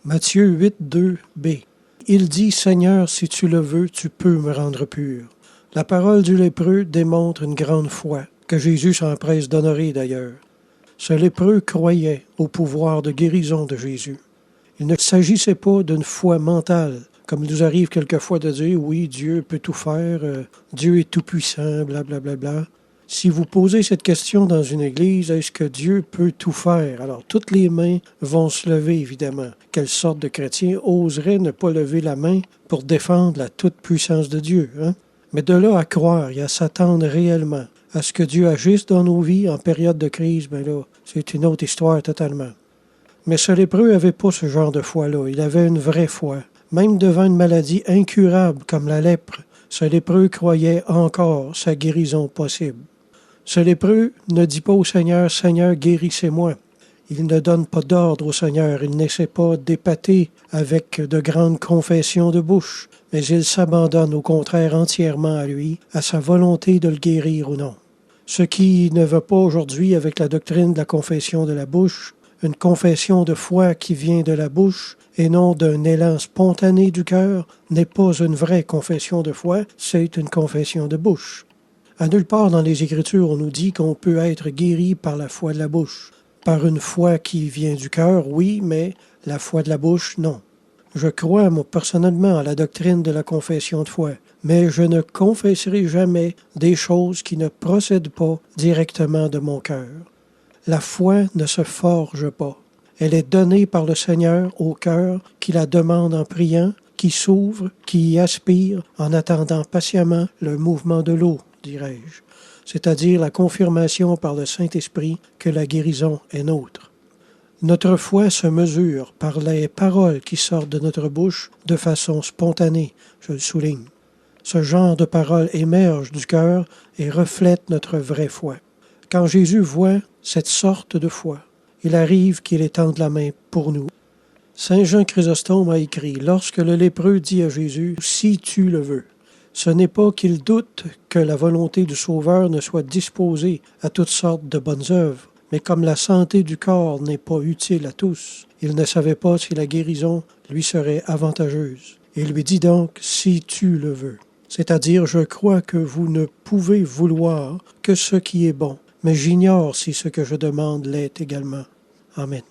Matthieu 8, 2b. Il dit, Seigneur, si tu le veux, tu peux me rendre pur. La parole du lépreux démontre une grande foi, que Jésus s'empresse d'honorer d'ailleurs. Ce lépreux croyait au pouvoir de guérison de Jésus. Il ne s'agissait pas d'une foi mentale, comme il nous arrive quelquefois de dire, oui, Dieu peut tout faire, Dieu est tout-puissant, blablabla. Si vous posez cette question dans une église, est-ce que Dieu peut tout faire? Alors, toutes les mains vont se lever, évidemment. Quelle sorte de chrétien oserait ne pas lever la main pour défendre la toute-puissance de Dieu, hein? Mais de là à croire et à s'attendre réellement à ce que Dieu agisse dans nos vies en période de crise, bien là, c'est une autre histoire totalement. Mais ce lépreux n'avait pas ce genre de foi-là. Il avait une vraie foi. Même devant une maladie incurable comme la lèpre, ce lépreux croyait encore sa guérison possible. Ce lépreux ne dit pas au Seigneur, « Seigneur, guérissez-moi ». Il ne donne pas d'ordre au Seigneur. Il n'essaie pas d'épater avec de grandes confessions de bouche, mais il s'abandonne au contraire entièrement à lui, à sa volonté de le guérir ou non. Ce qui ne va pas aujourd'hui avec la doctrine de la confession de la bouche, une confession de foi qui vient de la bouche et non d'un élan spontané du cœur, n'est pas une vraie confession de foi, c'est une confession de bouche. À nulle part dans les Écritures, on nous dit qu'on peut être guéri par la foi de la bouche. Par une foi qui vient du cœur, oui, mais la foi de la bouche, non. Je crois, moi, personnellement, à la doctrine de la confession de foi, mais je ne confesserai jamais des choses qui ne procèdent pas directement de mon cœur. La foi ne se forge pas. Elle est donnée par le Seigneur au cœur qui la demande en priant, qui s'ouvre, qui y aspire en attendant patiemment le mouvement de l'eau, dirais-je, c'est-à-dire la confirmation par le Saint-Esprit que la guérison est nôtre. Notre foi se mesure par les paroles qui sortent de notre bouche de façon spontanée, je le souligne. Ce genre de paroles émerge du cœur et reflète notre vraie foi. Quand Jésus voit cette sorte de foi, il arrive qu'il étende la main pour nous. Saint Jean Chrysostome a écrit, lorsque le lépreux dit à Jésus, « Si tu le veux », ce n'est pas qu'il doute que la volonté du Sauveur ne soit disposée à toutes sortes de bonnes œuvres, mais comme la santé du corps n'est pas utile à tous, il ne savait pas si la guérison lui serait avantageuse. Il lui dit donc, « Si tu le veux ». C'est-à-dire, je crois que vous ne pouvez vouloir que ce qui est bon, mais j'ignore si ce que je demande l'est également. Amen.